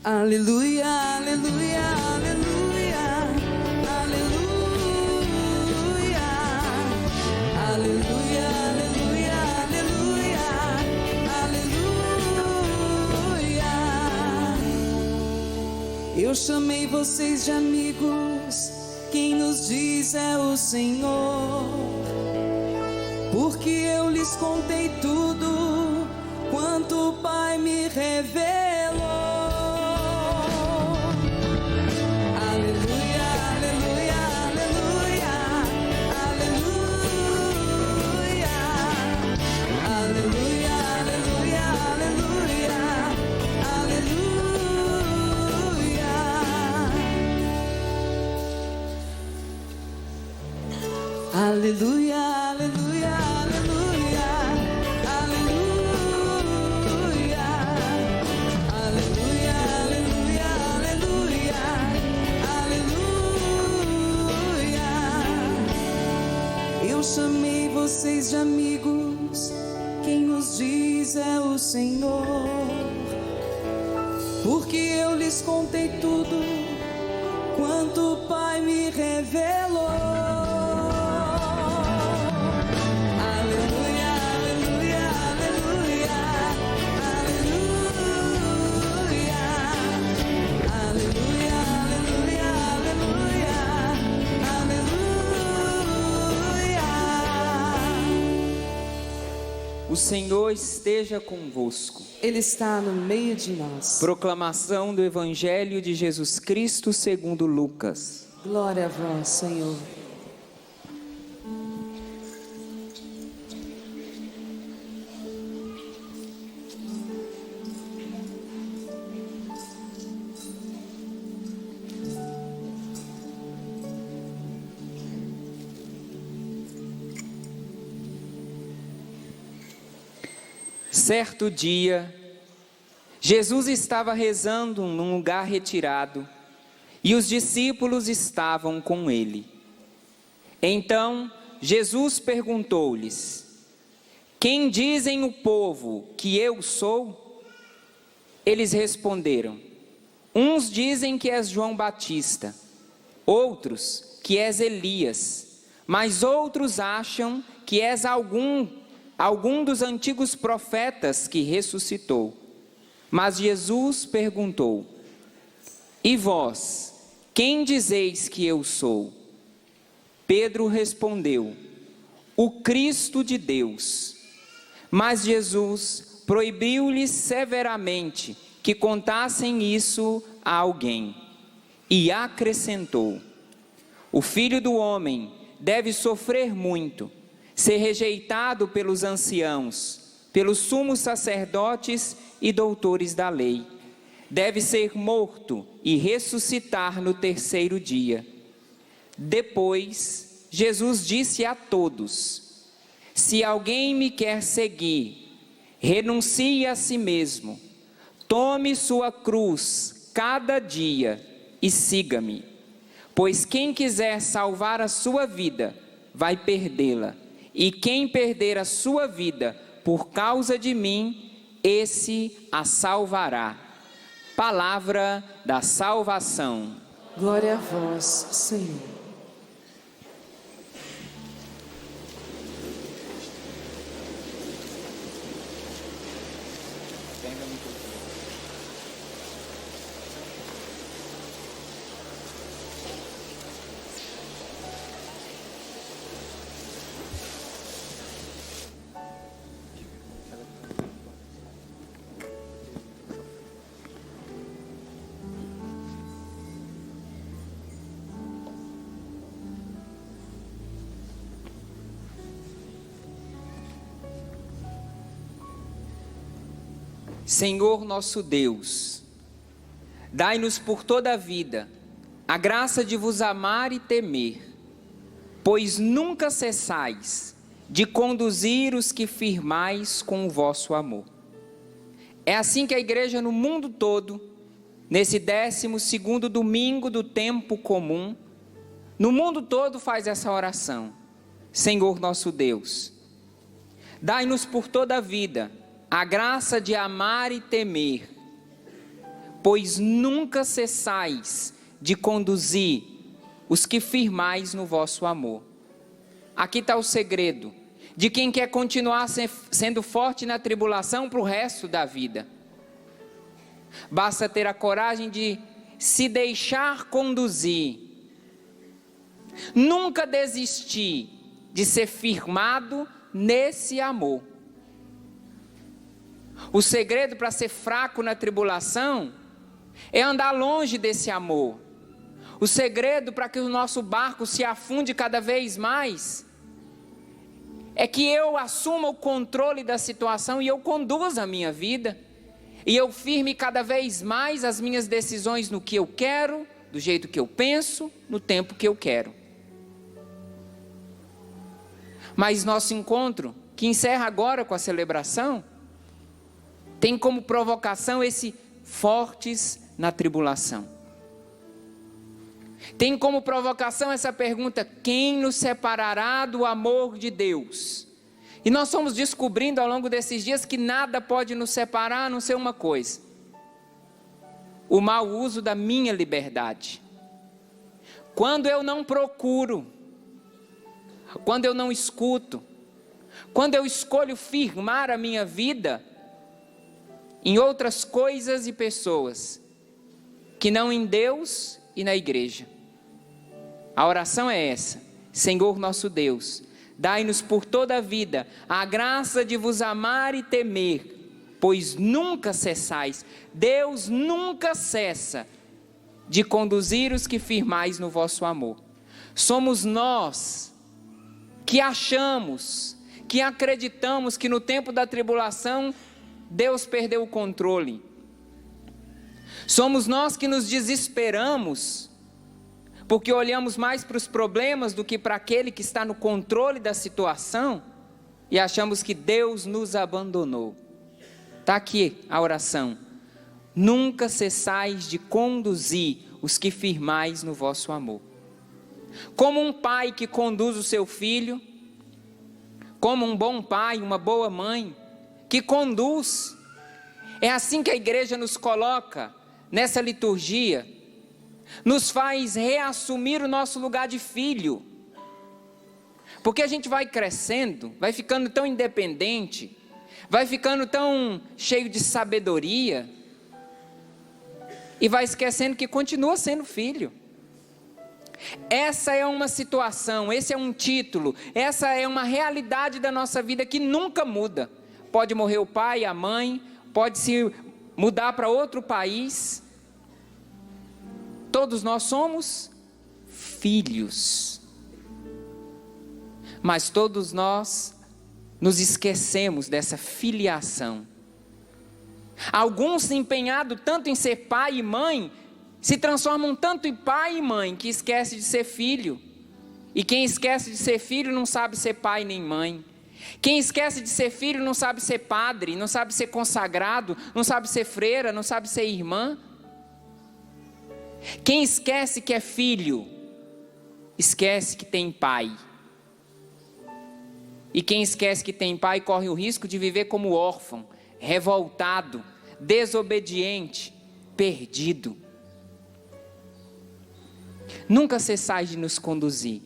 Aleluia, aleluia, aleluia, aleluia, aleluia, aleluia, aleluia, aleluia. Eu chamei vocês de amigos, quem nos diz é o Senhor, porque eu lhes contei tudo quanto o Pai me revelou. Aleluia, aleluia, aleluia, aleluia, aleluia, aleluia, aleluia, aleluia. Eu chamei vocês de amigos, quem nos diz é o Senhor, porque eu lhes contei tudo quanto o Pai me revelou. O Senhor esteja convosco. Ele está no meio de nós. Proclamação do Evangelho de Jesus Cristo segundo Lucas. Glória a vós, Senhor. Certo dia, Jesus estava rezando num lugar retirado e os discípulos estavam com ele. Então, Jesus perguntou-lhes: quem dizem o povo que eu sou? Eles responderam: uns dizem que és João Batista, outros que és Elias, mas outros acham que és algum dos antigos profetas que ressuscitou. Mas Jesus perguntou: e vós, quem dizeis que eu sou? Pedro respondeu: o Cristo de Deus. Mas Jesus proibiu-lhes severamente que contassem isso a alguém, e acrescentou: o Filho do Homem deve sofrer muito, ser rejeitado pelos anciãos, pelos sumos sacerdotes e doutores da lei. Deve ser morto e ressuscitar no terceiro dia. Depois, Jesus disse a todos: se alguém me quer seguir, renuncie a si mesmo, tome sua cruz cada dia e siga-me. Pois quem quiser salvar a sua vida, vai perdê-la. E quem perder a sua vida por causa de mim, esse a salvará. Palavra da salvação. Glória a vós, Senhor. Senhor nosso Deus, dai-nos por toda a vida a graça de vos amar e temer, pois nunca cessais de conduzir os que firmais com o vosso amor. É assim que a igreja no mundo todo, nesse 12º domingo do tempo comum, no mundo todo faz essa oração: Senhor nosso Deus, dai-nos por toda a vida a graça de amar e temer, pois nunca cessais de conduzir os que firmais no vosso amor. Aqui está o segredo de quem quer continuar sendo forte na tribulação para o resto da vida. Basta ter a coragem de se deixar conduzir. Nunca desistir de ser firmado nesse amor. O segredo para ser fraco na tribulação é andar longe desse amor. O segredo para que o nosso barco se afunde cada vez mais é que eu assuma o controle da situação e eu conduza a minha vida. E eu firme cada vez mais as minhas decisões no que eu quero, do jeito que eu penso, no tempo que eu quero. Mas nosso encontro, que encerra agora com a celebração, tem como provocação esse fortes na tribulação. Tem como provocação essa pergunta: quem nos separará do amor de Deus? E nós fomos descobrindo ao longo desses dias que nada pode nos separar a não ser uma coisa: o mau uso da minha liberdade. Quando eu não procuro, quando eu não escuto, quando eu escolho firmar a minha vida em outras coisas e pessoas, que não em Deus e na igreja. A oração é essa: Senhor nosso Deus, dai-nos por toda a vida a graça de vos amar e temer, pois nunca cessais, Deus nunca cessa de conduzir os que firmais no vosso amor. Somos nós que achamos, que acreditamos que no tempo da tribulação Deus perdeu o controle. Somos nós que nos desesperamos, porque olhamos mais para os problemas do que para aquele que está no controle da situação, e achamos que Deus nos abandonou. Está aqui a oração: nunca cessais de conduzir os que firmais no vosso amor. Como um pai que conduz o seu filho, como um bom pai, uma boa mãe, que conduz. É assim que a igreja nos coloca nessa liturgia, nos faz reassumir o nosso lugar de filho, porque a gente vai crescendo, vai ficando tão independente, vai ficando tão cheio de sabedoria, e vai esquecendo que continua sendo filho. Essa é uma situação, esse é um título, essa é uma realidade da nossa vida que nunca muda. Pode morrer o pai, a mãe, pode se mudar para outro país, todos nós somos filhos, mas todos nós nos esquecemos dessa filiação. Alguns, empenhados tanto em ser pai e mãe, se transformam tanto em pai e mãe que esquece de ser filho. E quem esquece de ser filho não sabe ser pai nem mãe. Quem esquece de ser filho não sabe ser padre, não sabe ser consagrado, não sabe ser freira, não sabe ser irmã. Quem esquece que é filho, esquece que tem pai. E quem esquece que tem pai corre o risco de viver como órfão, revoltado, desobediente, perdido. Nunca cessais de nos conduzir.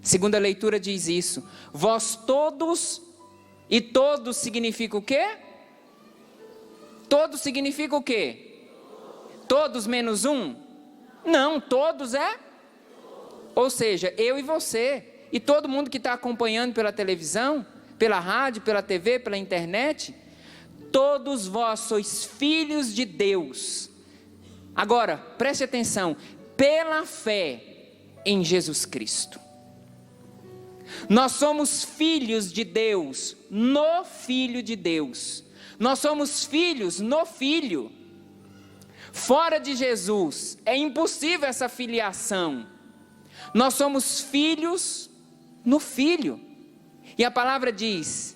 Segunda leitura diz isso: vós todos, e todos significa o quê? Todos significa o quê? Todos menos um? Não, todos é? Ou seja, eu e você, e todo mundo que está acompanhando pela televisão, pela rádio, pela TV, pela internet, todos vós sois filhos de Deus. Agora, preste atenção, pela fé em Jesus Cristo. Nós somos filhos de Deus, no Filho de Deus. Nós somos filhos no Filho. Fora de Jesus, é impossível essa filiação. Nós somos filhos no Filho. E a palavra diz: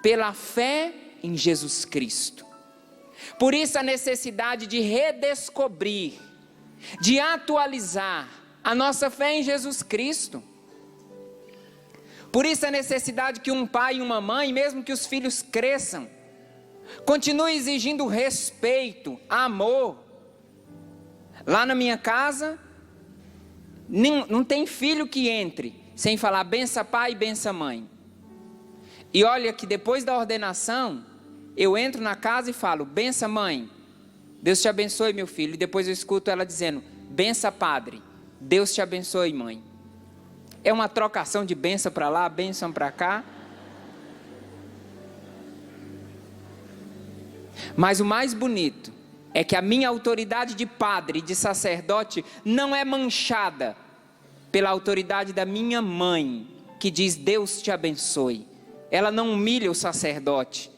pela fé em Jesus Cristo. Por isso a necessidade de redescobrir, de atualizar a nossa fé em Jesus Cristo. Por isso a necessidade que um pai e uma mãe, mesmo que os filhos cresçam, continue exigindo respeito, amor, Lá na minha casa, não tem filho que entre sem falar bença pai e bença mãe. E olha que depois da ordenação, eu entro na casa e falo, bença mãe, Deus te abençoe meu filho. E depois eu escuto ela dizendo, bença padre, Deus te abençoe mãe. É uma trocação de benção para lá, benção para cá. Mas o mais bonito é que a minha autoridade de padre e de sacerdote não é manchada pela autoridade da minha mãe, que diz Deus te abençoe. Ela não humilha o sacerdote,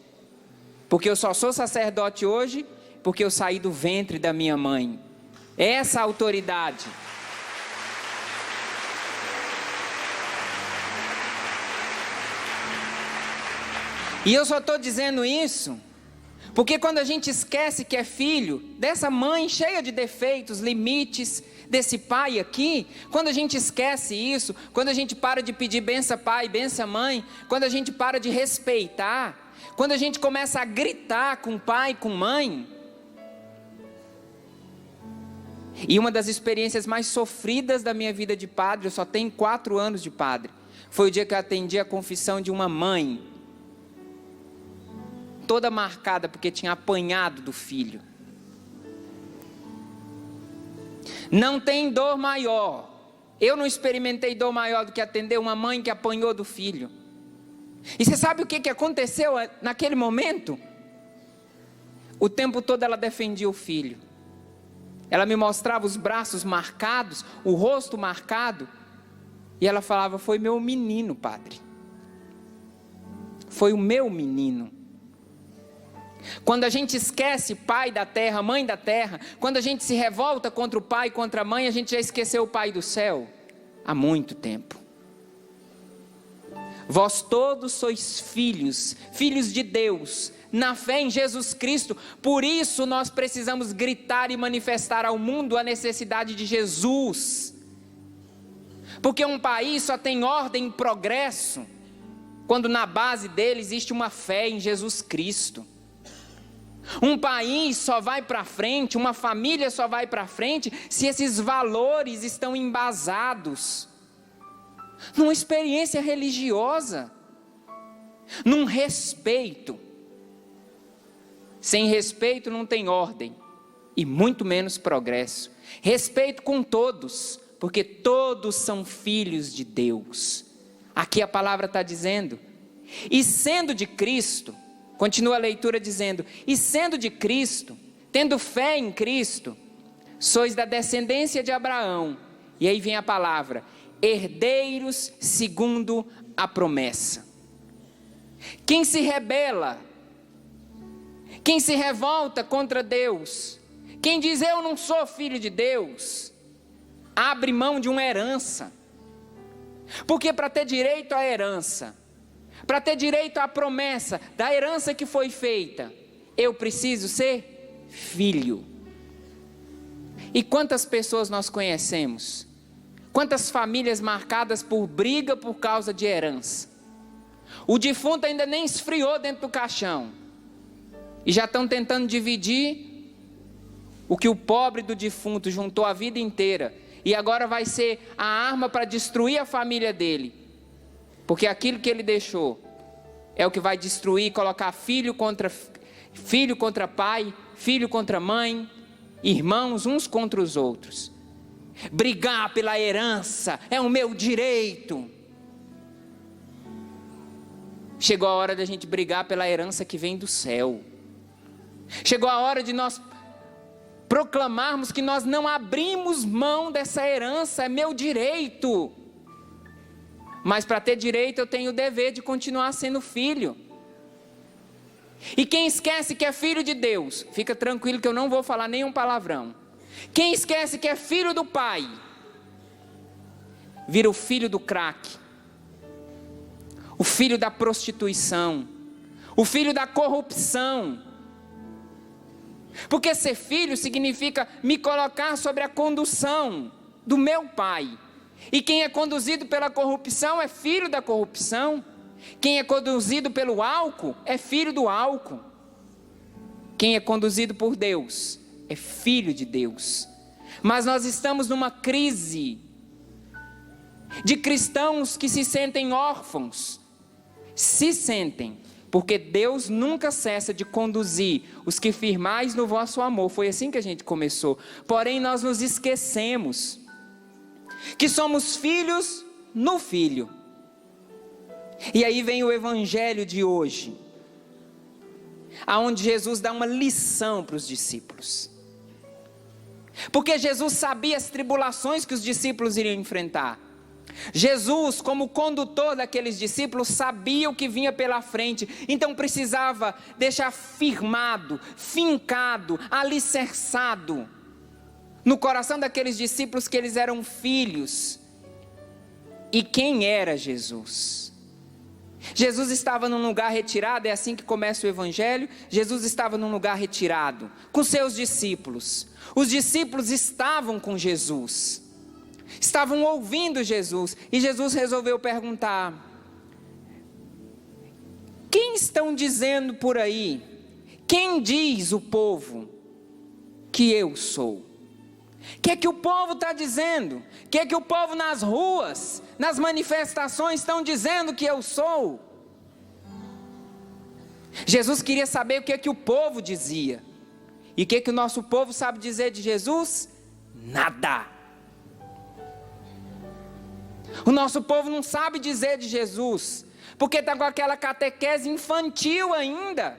porque eu só sou sacerdote hoje porque eu saí do ventre da minha mãe. Essa autoridade. E eu só estou dizendo isso porque quando a gente esquece que é filho dessa mãe cheia de defeitos, limites, desse pai aqui, quando a gente esquece isso, quando a gente para de pedir benção pai, benção mãe, quando a gente para de respeitar, quando a gente começa a gritar com pai, com mãe. E uma das experiências mais sofridas da minha vida de padre, eu só tenho 4 anos de padre, foi o dia que eu atendi a confissão de uma mãe, toda marcada porque tinha apanhado do filho. Não tem dor maior. Eu não experimentei dor maior do que atender uma mãe que apanhou do filho. E você sabe o que aconteceu naquele momento? O tempo todo ela defendia o filho. Ela me mostrava os braços marcados, o rosto marcado. E ela falava, foi meu menino, padre. Foi o meu menino. Quando a gente esquece pai da terra, mãe da terra, quando a gente se revolta contra o pai e contra a mãe, a gente já esqueceu o pai do céu há muito tempo. Vós todos sois filhos, filhos de Deus, na fé em Jesus Cristo. Por isso nós precisamos gritar e manifestar ao mundo a necessidade de Jesus. Porque um país só tem ordem e progresso quando na base dele existe uma fé em Jesus Cristo. Um país só vai para frente, uma família só vai para frente se esses valores estão embasados numa experiência religiosa, num respeito. Sem respeito não tem ordem e muito menos progresso. Respeito com todos, porque todos são filhos de Deus. Aqui a palavra está dizendo, e sendo de Cristo, continua a leitura dizendo, e sendo de Cristo, tendo fé em Cristo, sois da descendência de Abraão. E aí vem a palavra, herdeiros segundo a promessa. Quem se rebela, quem se revolta contra Deus, quem diz eu não sou filho de Deus, abre mão de uma herança. Porque para ter direito à herança, para ter direito à promessa da herança que foi feita, eu preciso ser filho. E quantas pessoas nós conhecemos? Quantas famílias marcadas por briga por causa de herança? O defunto ainda nem esfriou dentro do caixão e já estão tentando dividir o que o pobre do defunto juntou a vida inteira, e agora vai ser a arma para destruir a família dele, porque aquilo que ele deixou é o que vai destruir, colocar filho contra pai, filho contra mãe, irmãos uns contra os outros. Brigar pela herança é o meu direito. Chegou a hora da gente brigar pela herança que vem do céu. Chegou a hora de nós proclamarmos que nós não abrimos mão dessa herança, é meu direito. Mas para ter direito eu tenho o dever de continuar sendo filho. E quem esquece que é filho de Deus, fica tranquilo que eu não vou falar nenhum palavrão. Quem esquece que é filho do pai, vira o filho do crack, o filho da prostituição, o filho da corrupção. Porque ser filho significa me colocar sobre a condução do meu pai. E quem é conduzido pela corrupção é filho da corrupção. Quem é conduzido pelo álcool é filho do álcool. Quem é conduzido por Deus é filho de Deus. Mas nós estamos numa crise de cristãos que se sentem órfãos. Se sentem, porque Deus nunca cessa de conduzir os que firmais no vosso amor. Foi assim que a gente começou. Porém, nós nos esquecemos que somos filhos no Filho. E aí vem o evangelho de hoje, aonde Jesus dá uma lição para os discípulos. Porque Jesus sabia as tribulações que os discípulos iriam enfrentar. Jesus, como condutor daqueles discípulos, sabia o que vinha pela frente. Então precisava deixar firmado, fincado, alicerçado no coração daqueles discípulos que eles eram filhos. E quem era Jesus? Jesus estava num lugar retirado, é assim que começa o evangelho. Jesus estava num lugar retirado, com seus discípulos. Os discípulos estavam com Jesus, estavam ouvindo Jesus, e Jesus resolveu perguntar: quem estão dizendo por aí? Quem diz o povo que eu sou? O que é que o povo está dizendo? O que é que o povo nas ruas, nas manifestações estão dizendo que eu sou? Jesus queria saber o que é que o povo dizia. E o que é que o nosso povo sabe dizer de Jesus? Nada. O nosso povo não sabe dizer de Jesus, porque está com aquela catequese infantil ainda.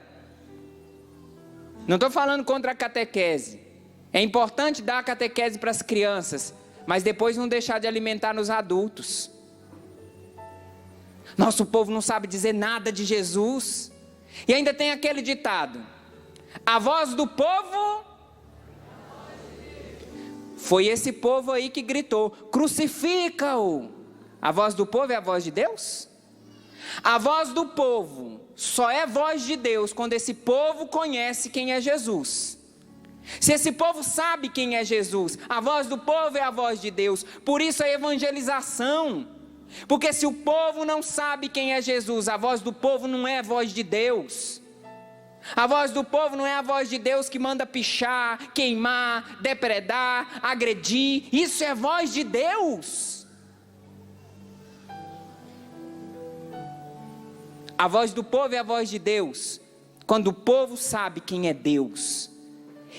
Não estou falando contra a catequese. É importante dar a catequese para as crianças, mas depois não deixar de alimentar nos adultos. Nosso povo não sabe dizer nada de Jesus. E ainda tem aquele ditado: a voz do povo. Foi esse povo aí que gritou: crucifica-o. A voz do povo é a voz de Deus? A voz do povo só é voz de Deus quando esse povo conhece quem é Jesus. Se esse povo sabe quem é Jesus, a voz do povo é a voz de Deus. Por isso a evangelização. Porque se o povo não sabe quem é Jesus, a voz do povo não é a voz de Deus. A voz do povo não é a voz de Deus que manda pichar, queimar, depredar, agredir. Isso é voz de Deus. A voz do povo é a voz de Deus quando o povo sabe quem é Deus.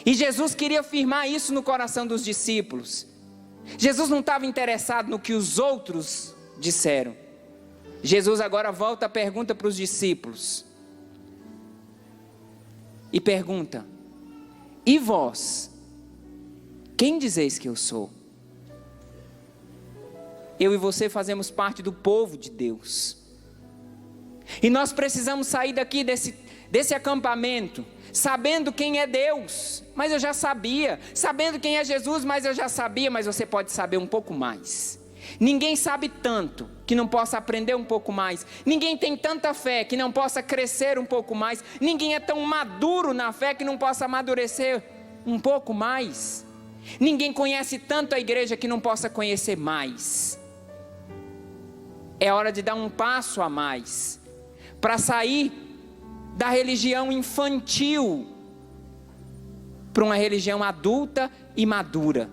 E Jesus queria afirmar isso no coração dos discípulos. Jesus não estava interessado no que os outros disseram. Jesus agora volta a pergunta para os discípulos. E pergunta: e vós? Quem dizeis que eu sou? Eu e você fazemos parte do povo de Deus. E nós precisamos sair daqui desse acampamento sabendo quem é Deus, mas eu já sabia. Sabendo quem é Jesus, mas eu já sabia. Mas você pode saber um pouco mais. Ninguém sabe tanto que não possa aprender um pouco mais. Ninguém tem tanta fé que não possa crescer um pouco mais. Ninguém é tão maduro na fé que não possa amadurecer um pouco mais. Ninguém conhece tanto a igreja que não possa conhecer mais. É hora de dar um passo a mais, para sair da religião infantil para uma religião adulta e madura.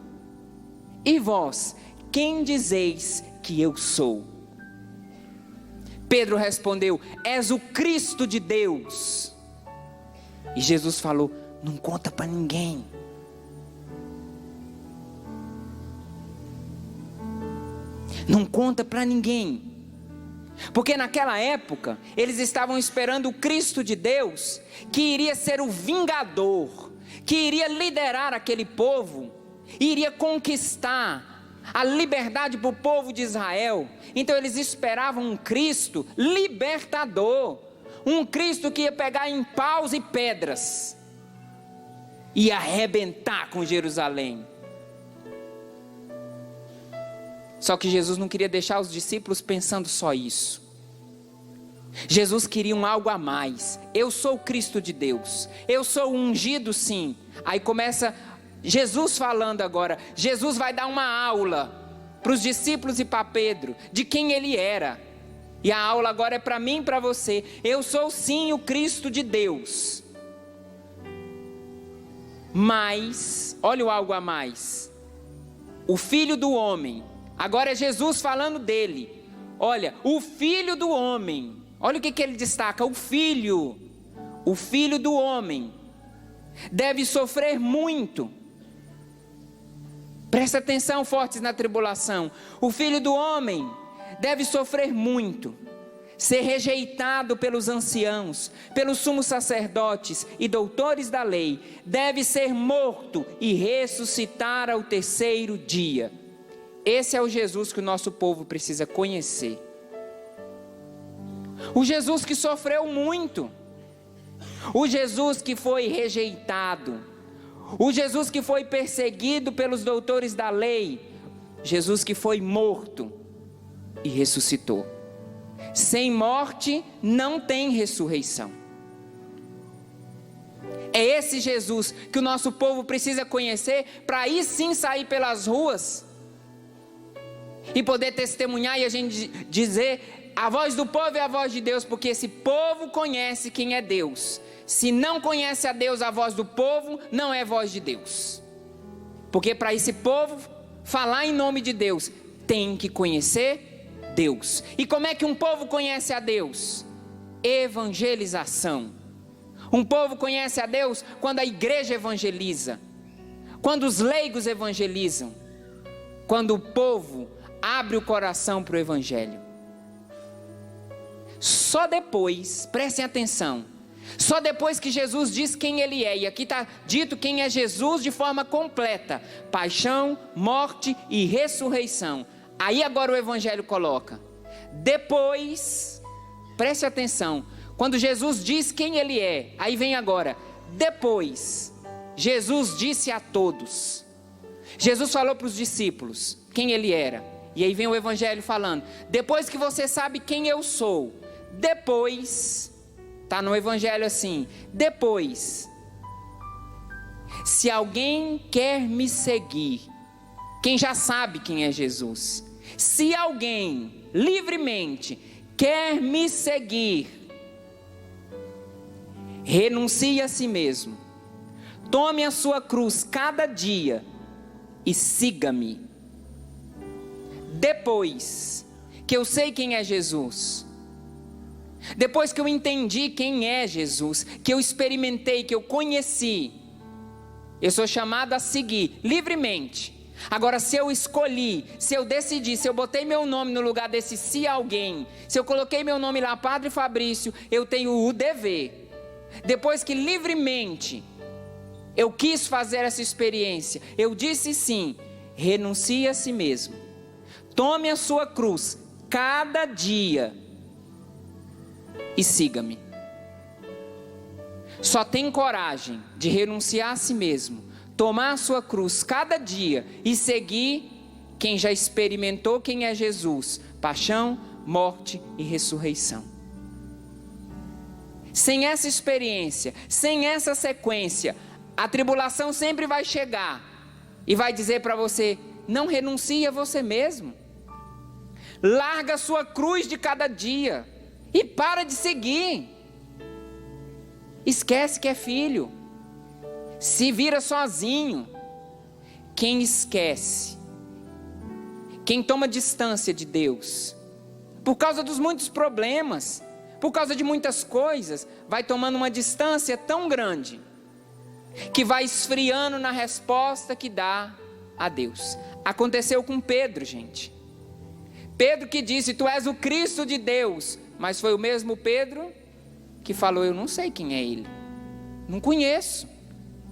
E vós, quem dizeis que eu sou? Pedro respondeu: és o Cristo de Deus. E Jesus falou: não conta para ninguém. Não conta para ninguém. Porque naquela época, eles estavam esperando o Cristo de Deus, que iria ser o vingador, que iria liderar aquele povo, iria conquistar a liberdade para o povo de Israel. Então eles esperavam um Cristo libertador, um Cristo que ia pegar em paus e pedras, e arrebentar com Jerusalém. Só que Jesus não queria deixar os discípulos pensando só isso. Jesus queria algo a mais. Eu sou o Cristo de Deus. Eu sou o ungido, sim. Aí começa Jesus falando agora. Jesus vai dar uma aula para os discípulos e para Pedro de quem ele era. E a aula agora é para mim e para você. Eu sou sim o Cristo de Deus. Mas, olha o algo a mais. o Filho do Homem. Agora é Jesus falando dele. Olha, o Filho do Homem. Olha o que ele destaca: o Filho do Homem deve sofrer muito. Presta atenção, fortes na tribulação. O Filho do Homem deve sofrer muito, ser rejeitado pelos anciãos, pelos sumos sacerdotes e doutores da lei, deve ser morto e ressuscitar ao terceiro dia. Esse é o Jesus que o nosso povo precisa conhecer. O Jesus que sofreu muito, o Jesus que foi rejeitado, o Jesus que foi perseguido pelos doutores da lei, Jesus que foi morto e ressuscitou. Sem morte não tem ressurreição. É esse Jesus que o nosso povo precisa conhecer, para aí sim sair pelas ruas e poder testemunhar e a gente dizer: a voz do povo é a voz de Deus, porque esse povo conhece quem é Deus. Se não conhece a Deus, a voz do povo não é voz de Deus. Porque para esse povo falar em nome de Deus, tem que conhecer Deus. E como é que um povo conhece a Deus? Evangelização. Um povo conhece a Deus quando a igreja evangeliza, quando os leigos evangelizam, quando o povo abre o coração para o evangelho. Só depois, prestem atenção, só depois que Jesus diz quem ele é, e aqui está dito quem é Jesus de forma completa: paixão, morte e ressurreição. Aí agora o evangelho coloca, depois, preste atenção, quando Jesus diz quem ele é, aí vem agora, depois, Jesus disse a todos. Jesus falou para os discípulos quem ele era, e aí vem o evangelho falando: depois que você sabe quem eu sou, depois, está no evangelho assim, depois, se alguém quer me seguir, quem já sabe quem é Jesus, se alguém livremente quer me seguir, renuncie a si mesmo, tome a sua cruz cada dia e siga-me. Depois que eu sei quem é Jesus, depois que eu entendi quem é Jesus, que eu experimentei, que eu conheci, eu sou chamado a seguir livremente. Agora, se eu escolhi, se eu decidi, se eu botei meu nome no lugar desse se alguém, se eu coloquei meu nome lá, Padre Fabrício, eu tenho o dever, depois que livremente eu quis fazer essa experiência, eu disse sim, renuncie a si mesmo, tome a sua cruz cada dia e siga-me. Só tem coragem de renunciar a si mesmo, tomar a sua cruz cada dia e seguir quem já experimentou quem é Jesus, paixão, morte e ressurreição. Sem essa experiência, sem essa sequência, a tribulação sempre vai chegar e vai dizer para você: não renuncie a você mesmo, larga a sua cruz de cada dia e para de seguir, esquece que é filho, se vira sozinho. Quem esquece, quem toma distância de Deus, por causa dos muitos problemas, por causa de muitas coisas, vai tomando uma distância tão grande, que vai esfriando na resposta que dá a Deus. Aconteceu com Pedro, gente. Pedro que disse: tu és o Cristo de Deus, mas foi o mesmo Pedro que falou: eu não sei quem é ele, não conheço,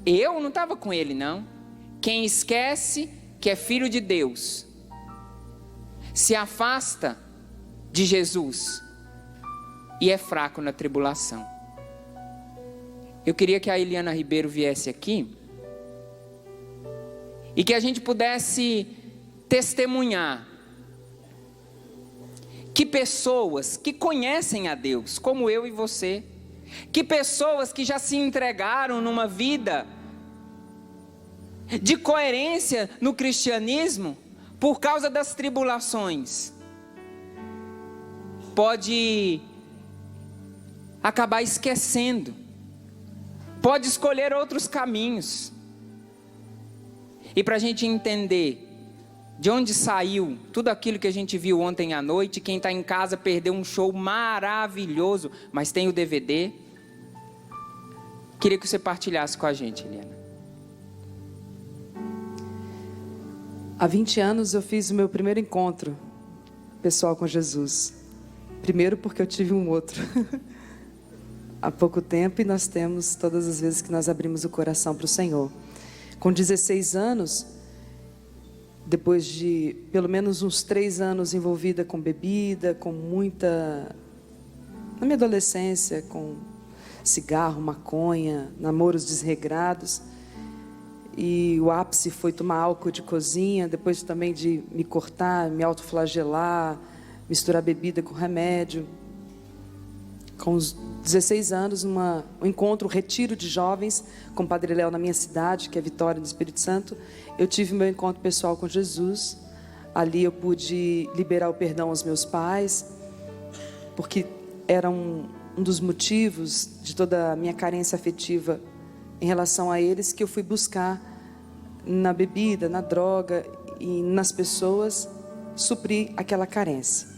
eu não estava com ele não. Quem esquece que é filho de Deus, se afasta de Jesus e é fraco na tribulação. Eu queria que a Eliana Ribeiro viesse aqui e que a gente pudesse testemunhar que pessoas que conhecem a Deus, como eu e você, que pessoas que já se entregaram numa vida de coerência no cristianismo, por causa das tribulações, pode acabar esquecendo, pode escolher outros caminhos. E para a gente entender De onde saiu tudo aquilo que a gente viu ontem à noite? Quem está em casa perdeu um show maravilhoso, mas tem o DVD. Queria que você partilhasse com a gente, Eliana. Há 20 anos eu fiz o meu primeiro encontro pessoal com Jesus. Primeiro porque eu tive um outro há pouco tempo, e nós temos todas as vezes que nós abrimos o coração para o Senhor. Com 16 anos, depois de pelo menos uns 3 anos envolvida com bebida, com muita... Na minha adolescência, com cigarro, maconha, namoros desregrados. E o ápice foi tomar álcool de cozinha, depois também de me cortar, me autoflagelar, misturar bebida com remédio. Com os 16 anos, um encontro, um retiro de jovens com o Padre Léo na minha cidade, que é Vitória do Espírito Santo, eu tive meu encontro pessoal com Jesus. Ali eu pude liberar o perdão aos meus pais, porque era um dos motivos de toda a minha carência afetiva em relação a eles, que eu fui buscar na bebida, na droga e nas pessoas, suprir aquela carência.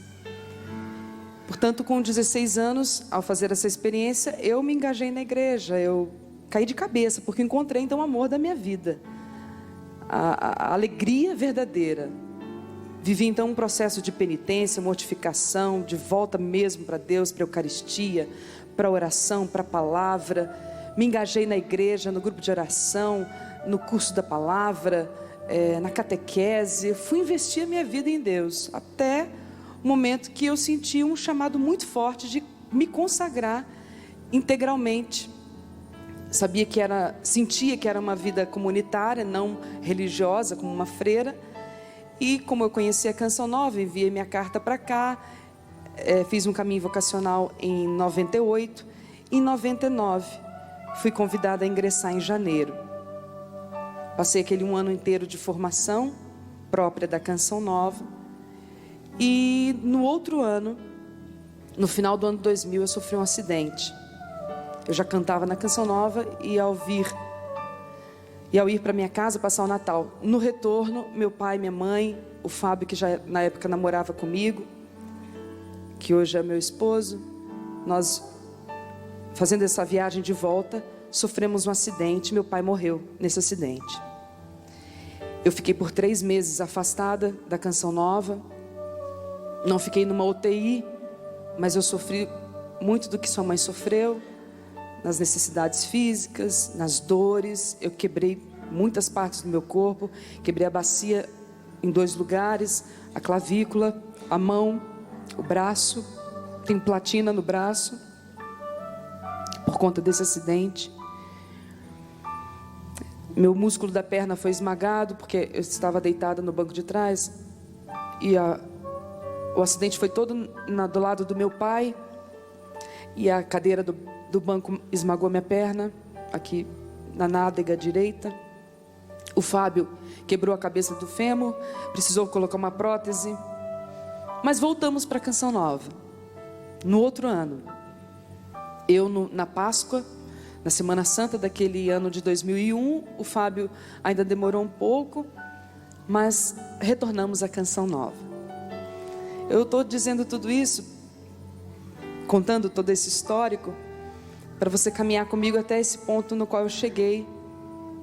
Portanto, com 16 anos, ao fazer essa experiência, eu me engajei na igreja, eu caí de cabeça, porque encontrei então o amor da minha vida, a alegria verdadeira. Vivi então um processo de penitência, mortificação, de volta mesmo para Deus, para a Eucaristia, para a oração, para a palavra. Me engajei na igreja, no grupo de oração, no curso da palavra, na catequese. Fui investir a minha vida em Deus, até o momento que eu senti um chamado muito forte de me consagrar integralmente. Sentia que era uma vida comunitária, não religiosa, como uma freira. E como eu conhecia a Canção Nova, enviei minha carta para cá, fiz um caminho vocacional em 98. Em 99, fui convidada a ingressar em janeiro. Passei aquele 1 ano inteiro de formação própria da Canção Nova. E no outro ano, no final do ano 2000, eu sofri um acidente. Eu já cantava na Canção Nova e ao ir para minha casa passar o Natal, no retorno, meu pai, minha mãe, o Fábio, que já na época namorava comigo, que hoje é meu esposo, nós, fazendo essa viagem de volta, sofremos um acidente. Meu pai morreu nesse acidente. Eu fiquei por 3 meses afastada da Canção Nova. Não fiquei numa UTI, mas eu sofri muito do que sua mãe sofreu, nas necessidades físicas, nas dores. Eu quebrei muitas partes do meu corpo, quebrei a bacia em 2 lugares, a clavícula, a mão, o braço, tenho platina no braço, por conta desse acidente. Meu músculo da perna foi esmagado, porque eu estava deitada no banco de trás, e o acidente foi todo do lado do meu pai, e a cadeira do banco esmagou minha perna, aqui na nádega direita. O Fábio quebrou a cabeça do fêmur, precisou colocar uma prótese. Mas voltamos para a Canção Nova. No outro ano, na Páscoa, na Semana Santa daquele ano de 2001, o Fábio ainda demorou um pouco, mas retornamos à Canção Nova. Eu estou dizendo tudo isso, contando todo esse histórico, para você caminhar comigo até esse ponto no qual eu cheguei.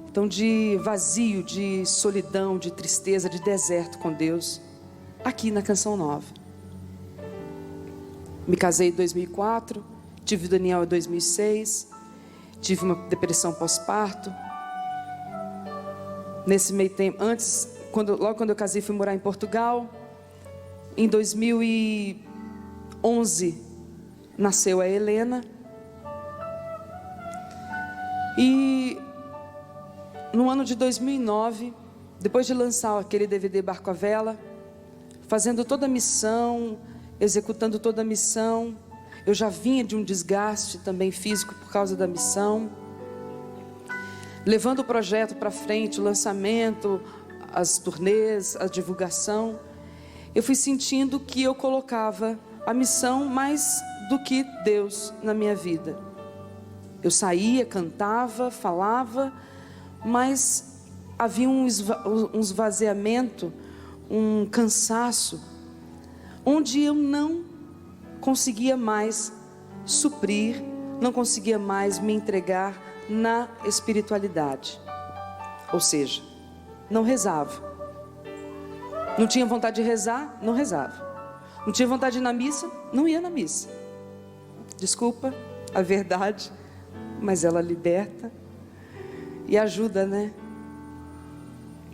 Então, de vazio, de solidão, de tristeza, de deserto com Deus, aqui na Canção Nova. Me casei em 2004, tive o Daniel em 2006, tive uma depressão pós-parto. Nesse meio tempo, logo quando eu casei, fui morar em Portugal. Em 2011, nasceu a Helena. E no ano de 2009, depois de lançar aquele DVD Barco à Vela, fazendo toda a missão, executando toda a missão, eu já vinha de um desgaste também físico por causa da missão, levando o projeto para frente, o lançamento, as turnês, a divulgação. Eu fui sentindo que eu colocava a missão mais do que Deus na minha vida. Eu saía, cantava, falava, mas havia um esvaziamento, um cansaço, onde eu não conseguia mais suprir, não conseguia mais me entregar na espiritualidade. Ou seja, não rezava. Não tinha vontade de rezar, não rezava. Não tinha vontade de ir na missa, não ia na missa. Desculpa a verdade, mas ela liberta e ajuda, né?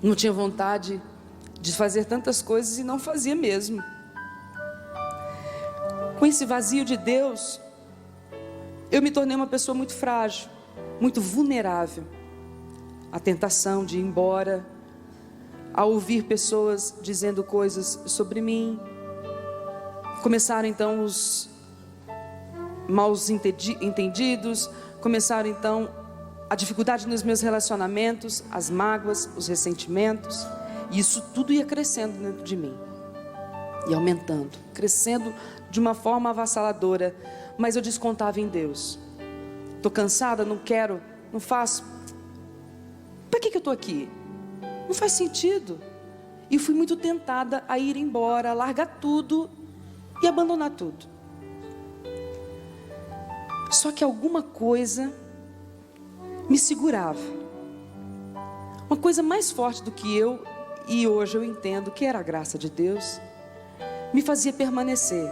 Não tinha vontade de fazer tantas coisas e não fazia mesmo. Com esse vazio de Deus, eu me tornei uma pessoa muito frágil, muito vulnerável à tentação de ir embora, a ouvir pessoas dizendo coisas sobre mim. Começaram então os maus entendidos, começaram então a dificuldade nos meus relacionamentos, as mágoas, os ressentimentos, e isso tudo ia crescendo dentro de mim, e aumentando, crescendo de uma forma avassaladora, mas eu descontava em Deus. Estou cansada, não quero, não faço. Para que eu estou aqui? Não faz sentido. E fui muito tentada a ir embora, a largar tudo e abandonar tudo. Só que alguma coisa me segurava. Uma coisa mais forte do que eu, e hoje eu entendo que era a graça de Deus, me fazia permanecer.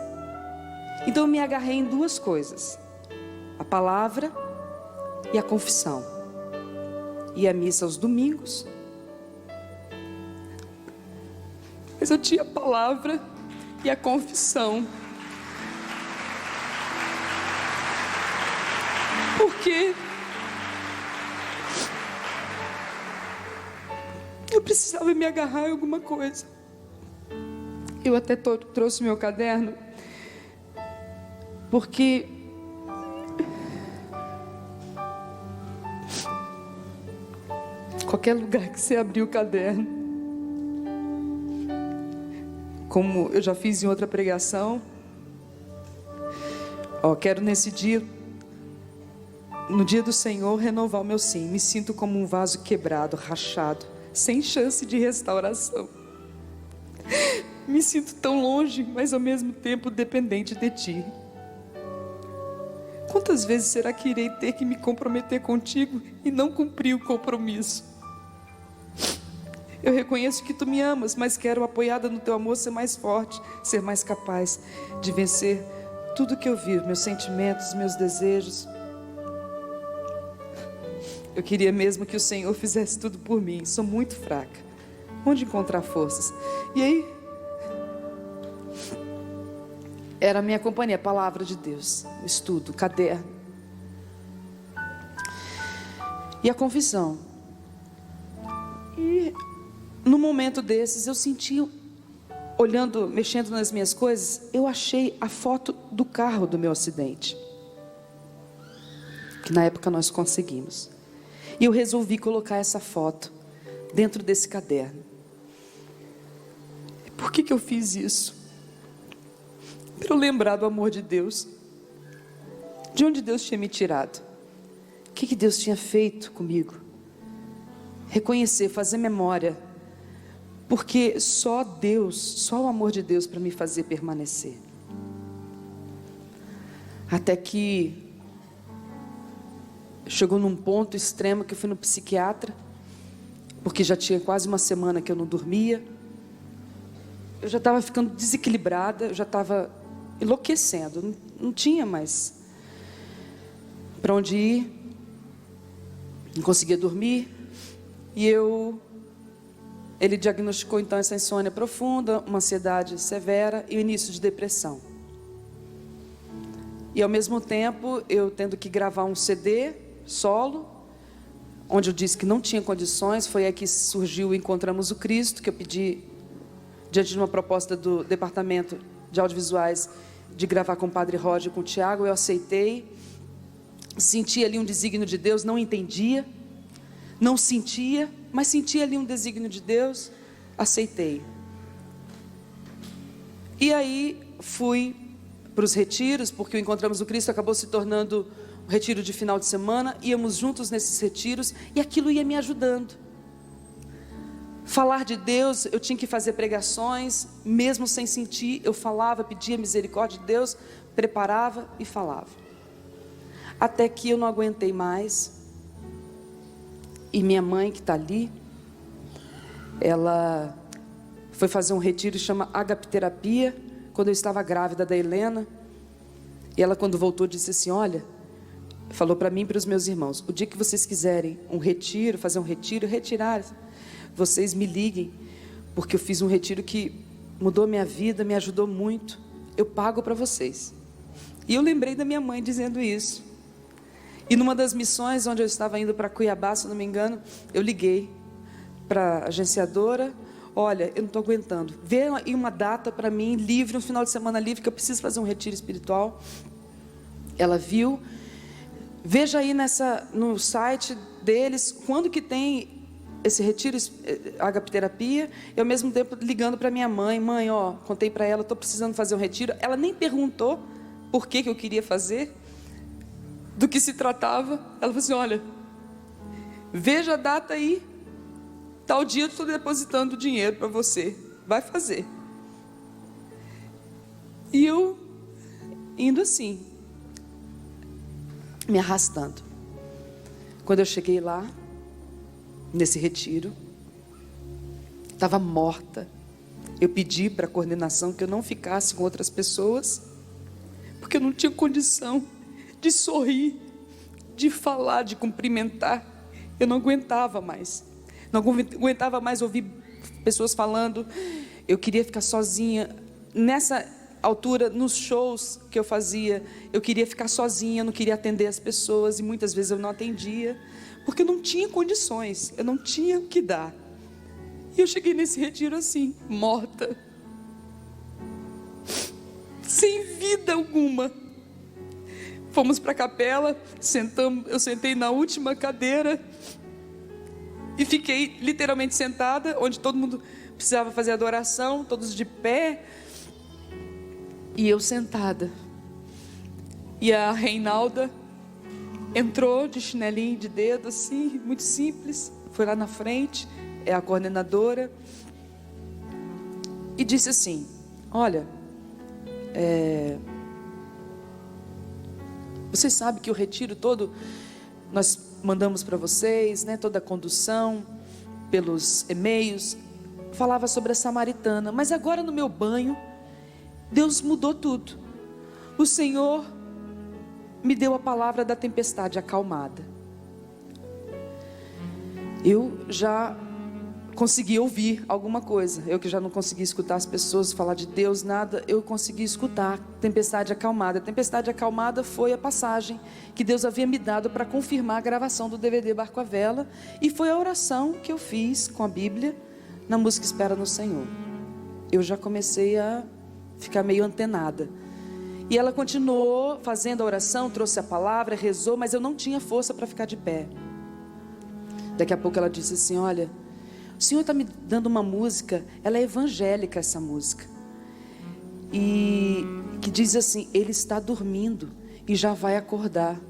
Então eu me agarrei em duas coisas: a palavra e a confissão. Ia à missa aos domingos, mas eu tinha a palavra e a confissão. Porque eu precisava me agarrar em alguma coisa. Eu até trouxe meu caderno, porque qualquer lugar que você abrir o caderno, como eu já fiz em outra pregação, quero nesse dia, no dia do Senhor, renovar o meu sim. Me sinto como um vaso quebrado, rachado, sem chance de restauração. Me sinto tão longe, mas ao mesmo tempo dependente de Ti. Quantas vezes será que irei ter que me comprometer contigo e não cumprir o compromisso? Eu reconheço que Tu me amas, mas quero, apoiada no Teu amor, ser mais forte, ser mais capaz de vencer tudo que eu vivo, meus sentimentos, meus desejos. Eu queria mesmo que o Senhor fizesse tudo por mim. Sou muito fraca. Onde encontrar forças? E aí, era a minha companhia, a palavra de Deus, o estudo, o caderno e a confissão. E no momento desses eu senti, olhando, mexendo nas minhas coisas, eu achei a foto do carro do meu acidente, que na época nós conseguimos. E eu resolvi colocar essa foto dentro desse caderno. E por que eu fiz isso? Para eu lembrar do amor de Deus, de onde Deus tinha me tirado, o que Deus tinha feito comigo. Reconhecer, fazer memória, porque só Deus, só o amor de Deus para me fazer permanecer. Até que chegou num ponto extremo que eu fui no psiquiatra, porque já tinha quase uma semana que eu não dormia. Eu já estava ficando desequilibrada, eu já estava enlouquecendo, não tinha mais para onde ir, não conseguia dormir. E ele diagnosticou então essa insônia profunda, uma ansiedade severa e o início de depressão. E ao mesmo tempo eu tendo que gravar um CD solo, onde eu disse que não tinha condições. Foi aí que surgiu o Encontramos o Cristo, que eu pedi, diante de uma proposta do departamento de audiovisuais, de gravar com o Padre Roger e com o Tiago. Eu aceitei, senti ali um desígnio de Deus, não entendia, não sentia, mas sentia ali um desígnio de Deus, aceitei. E aí fui para os retiros, porque o Encontramos o Cristo acabou se tornando um retiro de final de semana. Íamos juntos nesses retiros e aquilo ia me ajudando. falar de Deus, eu tinha que fazer pregações, mesmo sem sentir, eu falava, pedia misericórdia de Deus, preparava e falava. Até que eu não aguentei mais, e minha mãe, que está ali, ela foi fazer um retiro que chama Agapterapia, quando eu estava grávida da Helena, e ela, quando voltou, disse assim: olha, falou para mim e para os meus irmãos, o dia que vocês quiserem um retiro, fazer um retiro, retirar, vocês me liguem, porque eu fiz um retiro que mudou minha vida, me ajudou muito, eu pago para vocês. E eu lembrei da minha mãe dizendo isso. E numa das missões, onde eu estava indo para Cuiabá, se não me engano, eu liguei para a agenciadora: olha, eu não estou aguentando, vê aí uma data para mim, livre, um final de semana livre, que eu preciso fazer um retiro espiritual. Ela viu, veja aí no site deles, quando que tem esse retiro, Agapterapia. E ao mesmo tempo ligando para minha mãe: mãe, ó, contei para ela, estou precisando fazer um retiro. Ela nem perguntou por que eu queria fazer, do que se tratava. Ela falou assim: olha, veja a data aí, tal dia eu estou depositando o dinheiro para você, vai fazer. E eu indo assim, me arrastando. Quando eu cheguei lá, nesse retiro, estava morta. Eu pedi para a coordenação que eu não ficasse com outras pessoas, porque eu não tinha condição de sorrir, de falar, de cumprimentar. Eu não aguentava mais. Não aguentava mais ouvir pessoas falando. Eu queria ficar sozinha. Nessa altura, nos shows que eu fazia, eu queria ficar sozinha, eu não queria atender as pessoas, e muitas vezes eu não atendia, porque eu não tinha condições, eu não tinha o que dar. E eu cheguei nesse retiro assim, morta, sem vida alguma. Fomos para a capela, eu sentei na última cadeira e fiquei literalmente sentada, onde todo mundo precisava fazer adoração, todos de pé, e eu sentada. E a Reinalda entrou de chinelinho de dedo, assim, muito simples, foi lá na frente, é a coordenadora, e disse assim: olha, vocês sabem que o retiro todo nós mandamos para vocês, né, toda a condução pelos e-mails, falava sobre a samaritana, mas agora no meu banho Deus mudou tudo. O Senhor me deu a palavra da tempestade acalmada. Eu já consegui ouvir alguma coisa. Eu que já não conseguia escutar as pessoas falar de Deus, nada, eu consegui escutar tempestade acalmada. A tempestade acalmada foi a passagem que Deus havia me dado para confirmar a gravação do DVD Barco à Vela, e foi a oração que eu fiz com a Bíblia na música Espera no Senhor. Eu já comecei a ficar meio antenada. E ela continuou fazendo a oração, trouxe a palavra, rezou, mas eu não tinha força para ficar de pé. Daqui a pouco ela disse assim: olha, o Senhor está me dando uma música, ela é evangélica, essa música, e que diz assim: Ele está dormindo e já vai acordar.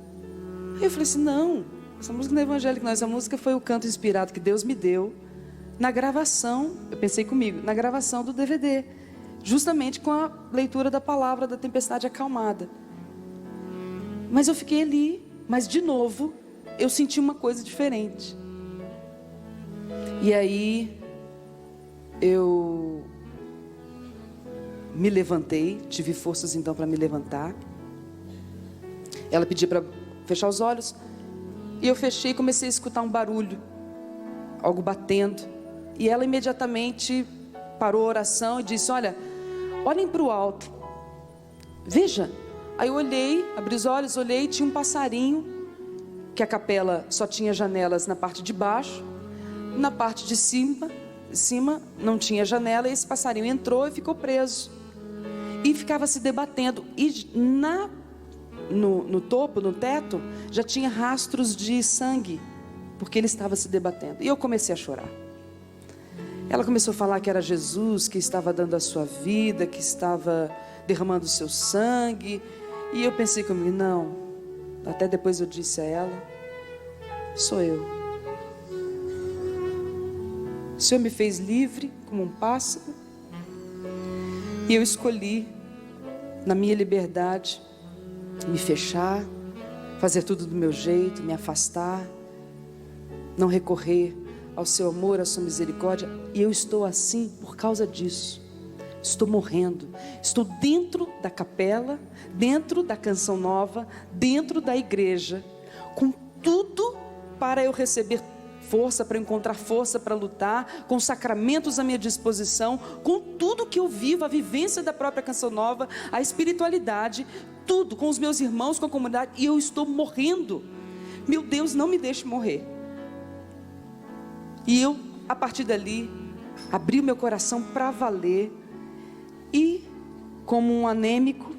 Aí eu falei assim: não, essa música não é evangélica não, essa música foi o canto inspirado que Deus me deu na gravação, eu pensei comigo, na gravação do DVD, justamente com a leitura da palavra da tempestade acalmada. Mas eu fiquei ali, mas de novo eu senti uma coisa diferente. E aí eu me levantei, tive forças então para me levantar. Ela pediu para fechar os olhos, e eu fechei e comecei a escutar um barulho, algo batendo, e ela imediatamente parou a oração e disse: olha, olhem para o alto, veja. Aí eu olhei, abri os olhos, olhei, tinha um passarinho, que a capela só tinha janelas na parte de baixo, na parte de cima não tinha janela, e esse passarinho entrou e ficou preso, e ficava se debatendo, e no topo, no teto, já tinha rastros de sangue, porque ele estava se debatendo. E eu comecei a chorar. Ela começou a falar que era Jesus que estava dando a sua vida, que estava derramando o seu sangue. E eu pensei comigo: não. Até depois eu disse a ela: sou eu. O Senhor me fez livre como um pássaro, e eu escolhi, na minha liberdade, me fechar, fazer tudo do meu jeito, me afastar, não recorrer ao seu amor, à sua misericórdia. E eu estou assim por causa disso. Estou morrendo, estou dentro da capela, dentro da Canção Nova, dentro da igreja, com tudo para eu receber força, para encontrar força para lutar, com sacramentos à minha disposição, com tudo que eu vivo, a vivência da própria Canção Nova, a espiritualidade, tudo, com os meus irmãos, com a comunidade, e eu estou morrendo. Meu Deus, não me deixe morrer. E eu, a partir dali, abri o meu coração para valer, e como um anêmico,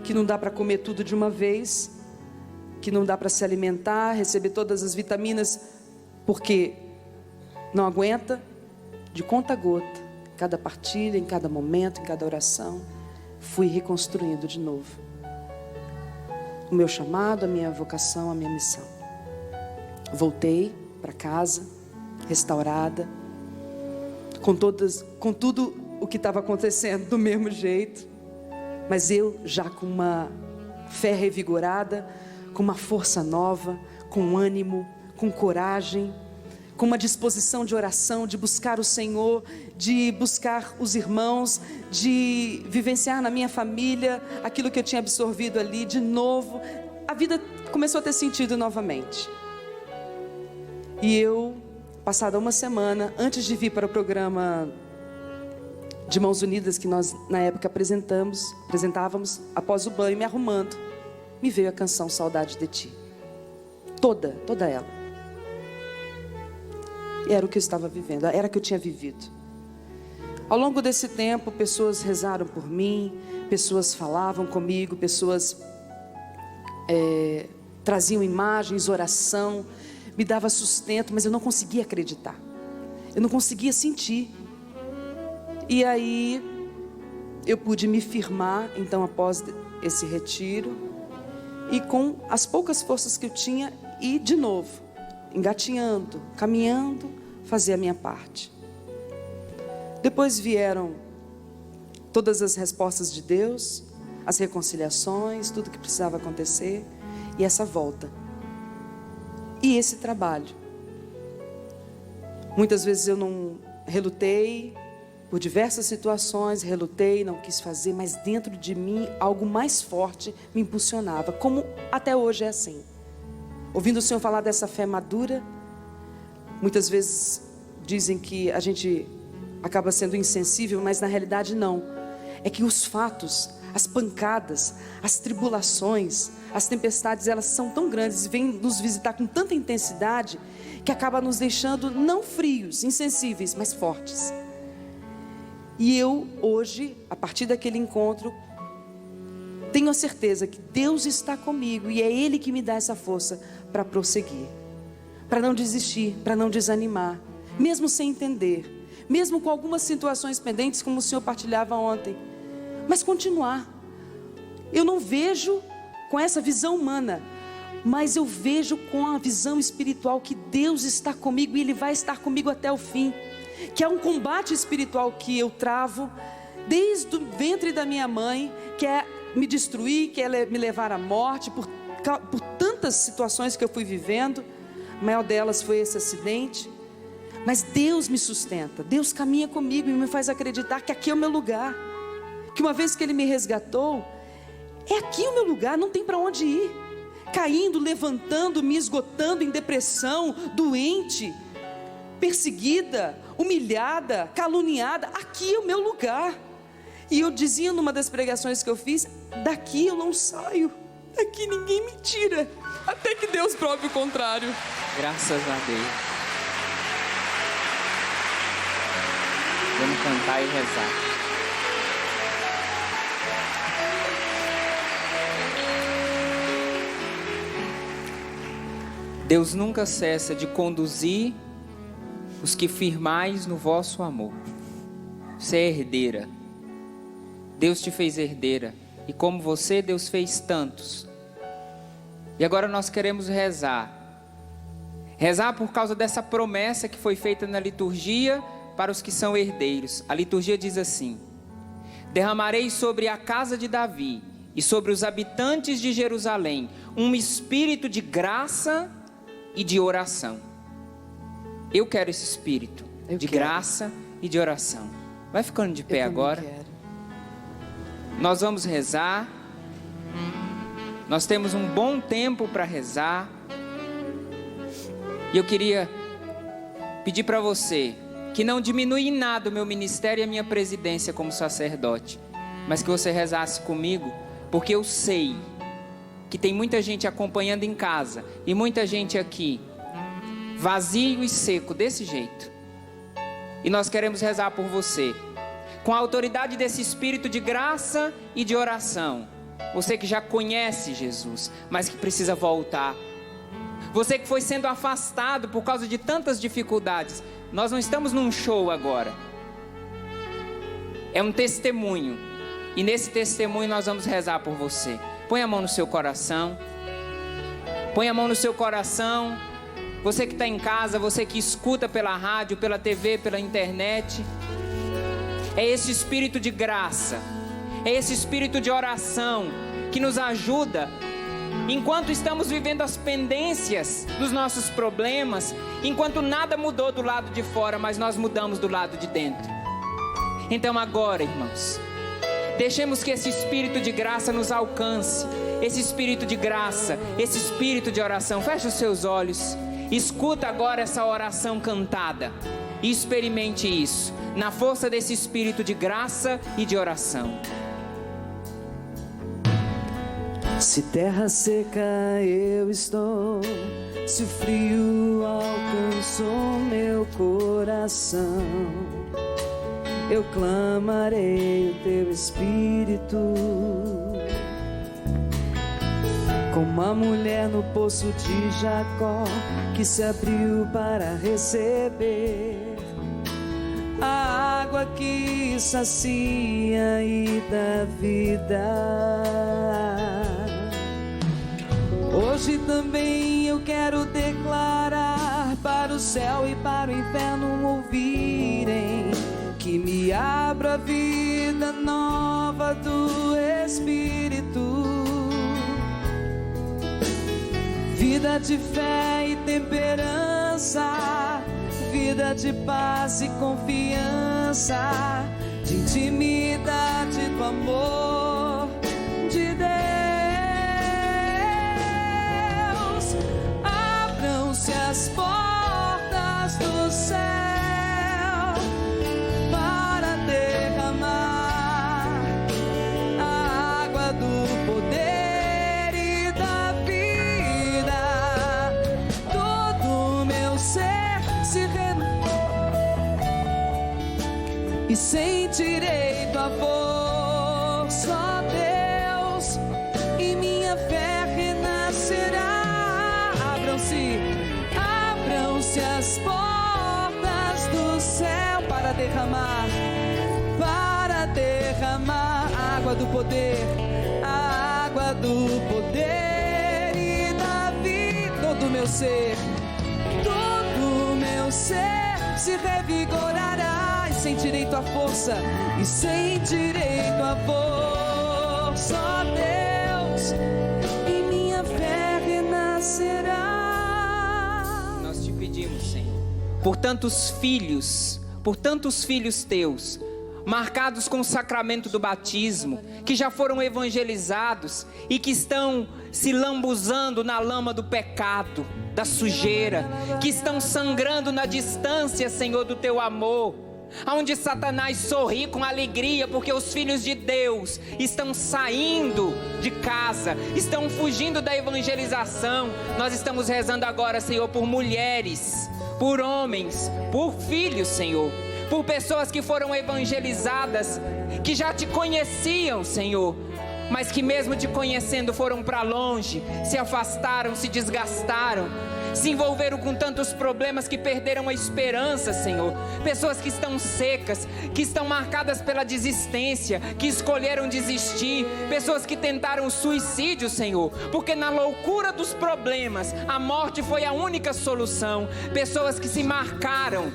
que não dá para comer tudo de uma vez, que não dá para se alimentar, receber todas as vitaminas, porque não aguenta, de conta a gota, em cada partilha, em cada momento, em cada oração, fui reconstruindo de novo o meu chamado, a minha vocação, a minha missão. Voltei para casa, restaurada, com tudo o que estava acontecendo do mesmo jeito, mas eu já com uma fé revigorada, com uma força nova, com ânimo, com coragem, com uma disposição de oração, de buscar o Senhor, de buscar os irmãos, de vivenciar na minha família aquilo que eu tinha absorvido ali de novo. A vida começou a ter sentido novamente. E eu, passada uma semana, antes de vir para o programa de Mãos Unidas, que nós na época apresentávamos, após o banho, me arrumando, me veio a canção Saudade de Ti. Toda ela. Era o que eu estava vivendo, era o que eu tinha vivido. Ao longo desse tempo, pessoas rezaram por mim, pessoas falavam comigo, pessoas traziam imagens, oração, me dava sustento, mas eu não conseguia acreditar, eu não conseguia sentir. E aí eu pude me firmar, então, após esse retiro, e com as poucas forças que eu tinha, e de novo, engatinhando, caminhando, fazer a minha parte. Depois vieram todas as respostas de Deus, as reconciliações, tudo que precisava acontecer, e essa volta, e esse trabalho. Muitas vezes eu não relutei, por diversas situações, relutei, não quis fazer, mas dentro de mim, algo mais forte me impulsionava, como até hoje é assim. Ouvindo o Senhor falar dessa fé madura, muitas vezes dizem que a gente acaba sendo insensível, mas na realidade não. É que os fatos, as pancadas, as tribulações, as tempestades, elas são tão grandes e vêm nos visitar com tanta intensidade, que acaba nos deixando não frios, insensíveis, mas fortes. E eu hoje, a partir daquele encontro, tenho a certeza que Deus está comigo e é Ele que me dá essa força para prosseguir, para não desistir, para não desanimar, mesmo sem entender, mesmo com algumas situações pendentes, como o Senhor partilhava ontem, mas continuar. Eu não vejo com essa visão humana, mas eu vejo com a visão espiritual que Deus está comigo e Ele vai estar comigo até o fim, que é um combate espiritual que eu travo desde o ventre da minha mãe, que é me destruir, que é me levar à morte, por tantas situações que eu fui vivendo. A maior delas foi esse acidente, mas Deus me sustenta, Deus caminha comigo e me faz acreditar que aqui é o meu lugar, que uma vez que Ele me resgatou, é aqui o meu lugar, não tem para onde ir, caindo, levantando, me esgotando em depressão, doente, perseguida, humilhada, caluniada, aqui é o meu lugar. E eu dizia numa das pregações que eu fiz, daqui eu não saio, daqui ninguém me tira, até que Deus prove o contrário. Graças a Deus. Vamos cantar e rezar. Deus nunca cessa de conduzir os que firmais no vosso amor. Você é herdeira. Deus te fez herdeira. E como você, Deus fez tantos. E agora nós queremos rezar. Rezar por causa dessa promessa que foi feita na liturgia para os que são herdeiros. A liturgia diz assim: derramarei sobre a casa de Davi e sobre os habitantes de Jerusalém um espírito de graça e de oração. Eu quero esse espírito de graça e de oração. Vai ficando de pé agora. Nós vamos rezar. Nós temos um bom tempo para rezar. E eu queria pedir para você que não diminui em nada o meu ministério e a minha presidência como sacerdote, mas que você rezasse comigo, porque eu sei que tem muita gente acompanhando em casa e muita gente aqui vazio e seco desse jeito. E nós queremos rezar por você, com a autoridade desse espírito de graça e de oração. Você que já conhece Jesus, mas que precisa voltar. Você que foi sendo afastado por causa de tantas dificuldades. Nós não estamos num show agora. É um testemunho. E nesse testemunho nós vamos rezar por você. Põe a mão no seu coração. Põe a mão no seu coração. Você que está em casa, você que escuta pela rádio, pela TV, pela internet. É esse espírito de graça, é esse espírito de oração que nos ajuda enquanto estamos vivendo as pendências dos nossos problemas, enquanto nada mudou do lado de fora, mas nós mudamos do lado de dentro. Então agora, irmãos, deixemos que esse espírito de graça nos alcance, esse espírito de graça, esse espírito de oração. Feche os seus olhos, escuta agora essa oração cantada e experimente isso, na força desse espírito de graça e de oração. Se terra seca eu estou, se o frio alcançou meu coração, eu clamarei o teu espírito, como a mulher no poço de Jacó, que se abriu para receber a água que sacia e dá vida. Hoje também eu quero declarar para o céu e para o inferno ouvirem que me abra a vida nova do Espírito, vida de fé e temperança, vida de paz e confiança, de intimidade do amor de Deus. Abram-se as portas do céu para derramar a água do poder e da vida. Todo meu ser se e sentirei tua força, ó Deus, e minha fé renascerá. Abram-se as portas do céu para derramar a água do poder, a água do poder e da vida. Todo meu ser se revigorará, e sentirei tua força, e sentirei tua força, ó Deus, e minha fé renascerá. Nós te pedimos, Senhor, por tantos filhos teus, marcados com o sacramento do batismo, que já foram evangelizados e que estão se lambuzando na lama do pecado, da sujeira, que estão sangrando na distância, Senhor, do teu amor, onde Satanás sorri com alegria porque os filhos de Deus estão saindo de casa, estão fugindo da evangelização. Nós estamos rezando agora, Senhor, por mulheres, por homens, por filhos, Senhor, por pessoas que foram evangelizadas, que já te conheciam, Senhor, mas que mesmo te conhecendo foram para longe, se afastaram, se desgastaram. se envolveram com tantos problemas que perderam a esperança, Senhor. Pessoas que estão secas, que estão marcadas pela desistência, que escolheram desistir. Pessoas que tentaram o suicídio, Senhor, porque na loucura dos problemas, a morte foi a única solução. Pessoas que se marcaram,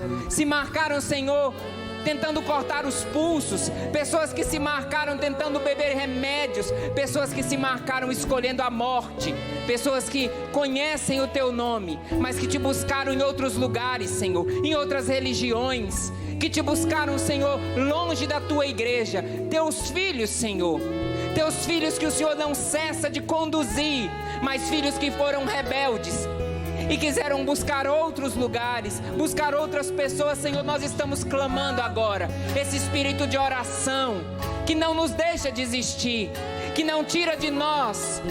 Senhor, tentando cortar os pulsos. Pessoas que se marcaram tentando beber remédios. Pessoas que se marcaram escolhendo a morte. Pessoas que conhecem o Teu nome, mas que Te buscaram em outros lugares, Senhor, em outras religiões, que Te buscaram, Senhor, longe da Tua igreja. Teus filhos, Senhor, Teus filhos que o Senhor não cessa de conduzir, mas filhos que foram rebeldes e quiseram buscar outros lugares, buscar outras pessoas. Senhor, nós estamos clamando agora, esse espírito de oração, que não nos deixa desistir, que não tira de nós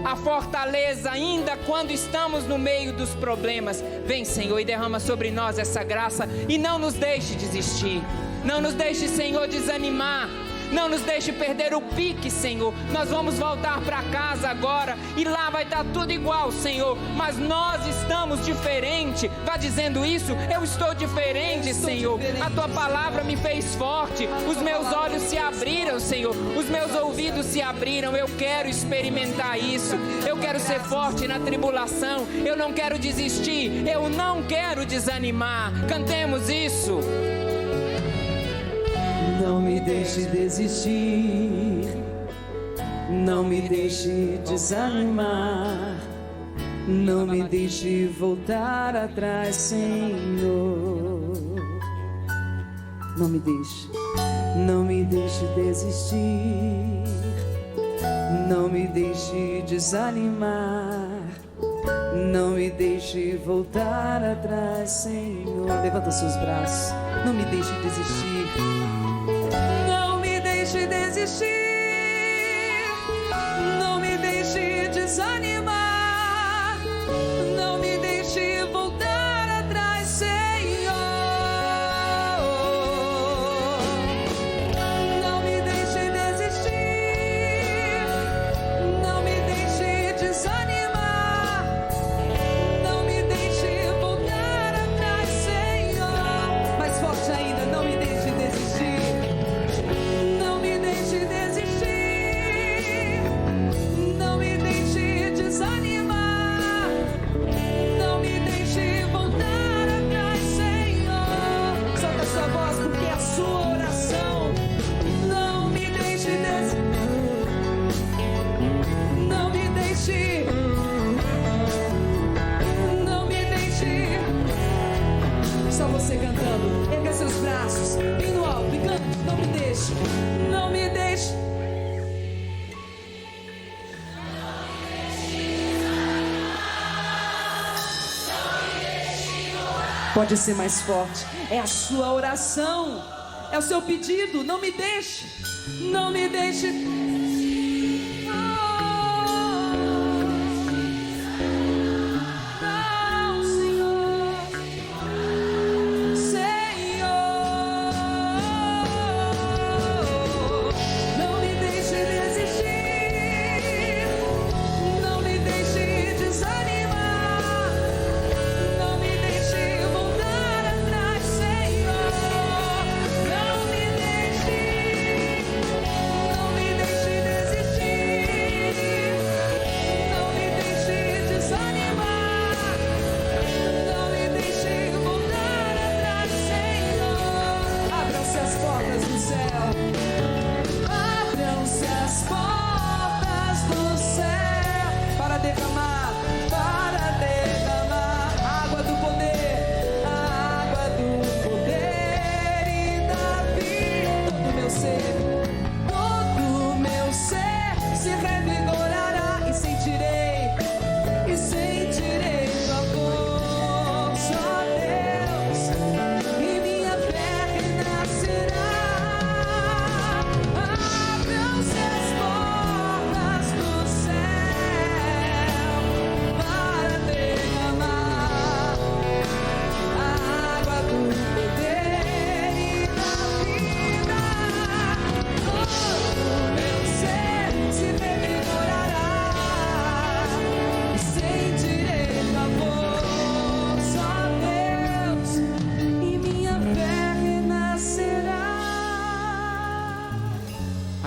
a fortaleza ainda quando estamos no meio dos problemas. Vem, Senhor, e derrama sobre nós essa graça, e não nos deixe desistir, não nos deixe, Senhor, desanimar. Não nos deixe perder o pique, Senhor. Nós vamos voltar para casa agora e lá vai estar tudo igual, Senhor, mas nós estamos diferente. Vá dizendo isso: eu estou diferente, Senhor. A Tua palavra me fez forte. Os meus olhos se abriram, Senhor. Os meus ouvidos se abriram. Eu quero experimentar isso. Eu quero ser forte na tribulação. Eu não quero desistir. Eu não quero desanimar. Cantemos isso. Não me deixe desistir, não me deixe desanimar, não me deixe voltar atrás, Senhor. Não me deixe desistir, não me deixe desanimar, não me deixe voltar atrás, Senhor. Levanta seus braços, não me deixe desistir. Não me deixe desistir, não me deixe desanimar, não me deixe voltar atrás, Senhor. Não me deixe desistir, não me deixe desanimar, não me deixe voltar atrás, Senhor. Mais forte ainda, não me deixe desistir. Não me deixe desistir, não me deixe desanimar, não me deixe voltar atrás, Senhor. Solta a sua voz, porque é a sua oração. Não me deixe desistir, não me deixe, não me deixe. Só você cantando, erga seus braços, bem no alto e canta. Não me deixe, não me deixe. Pode ser mais forte. É a sua oração, é o seu pedido. Não me deixe, não me deixe. Não me deixe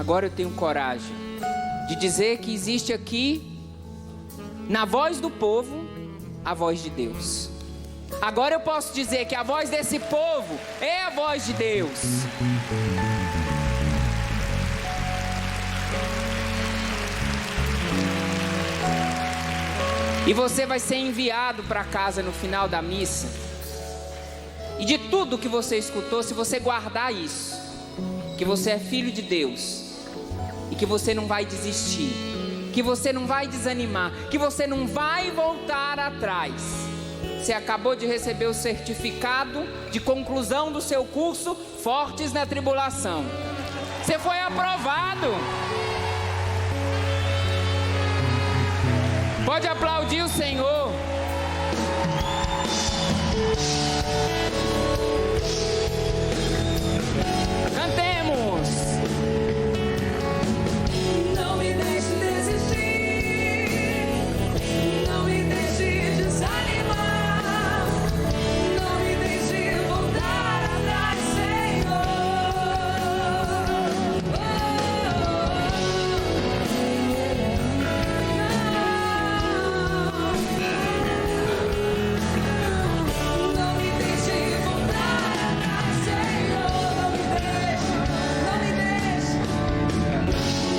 agora eu tenho coragem de dizer que existe aqui, na voz do povo, a voz de Deus. Agora eu posso dizer que a voz desse povo é a voz de Deus. E você vai ser enviado para casa no final da missa. E de tudo que você escutou, se você guardar isso, que você é filho de Deus, e que você não vai desistir, que você não vai desanimar, que você não vai voltar atrás. Você acabou de receber o certificado de conclusão do seu curso Fortes na Tribulação. Você foi aprovado. Pode aplaudir o Senhor. Cantemos. Não me deixe desistir, não me deixe desanimar, não me deixe voltar atrás, Senhor. Não me deixe voltar atrás, Senhor. Não me deixe,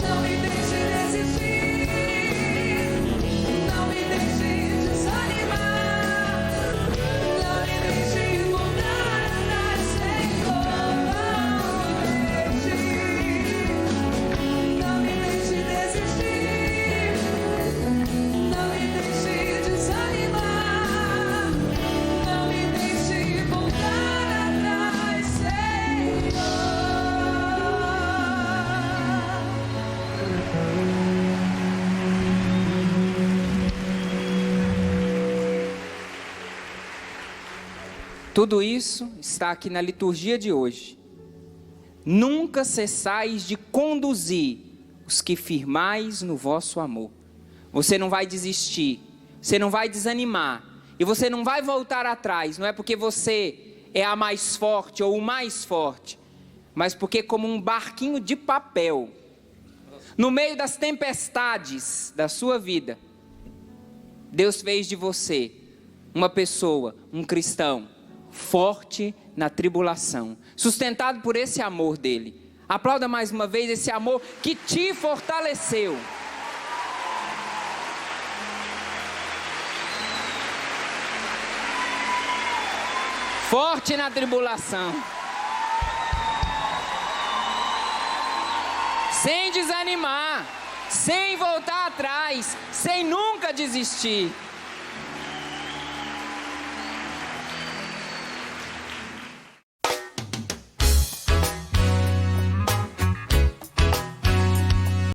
não me deixe desistir, não me deixe desanimar, não me deixe voltar atrás, Senhor. Não me deixe desistir, não me deixe desanimar, não me deixe voltar atrás, Senhor. Tudo isso está aqui na liturgia de hoje. Nunca cessais de conduzir os que firmais no vosso amor. Você não vai desistir, você não vai desanimar, e você não vai voltar atrás. Não é porque você é a mais forte ou o mais forte, mas porque, como um barquinho de papel, no meio das tempestades da sua vida, Deus fez de você uma pessoa, um cristão, forte na tribulação, sustentado por esse amor dele. Aplauda mais uma vez esse amor que te fortaleceu. Forte na tribulação, sem desanimar, sem voltar atrás, sem nunca desistir.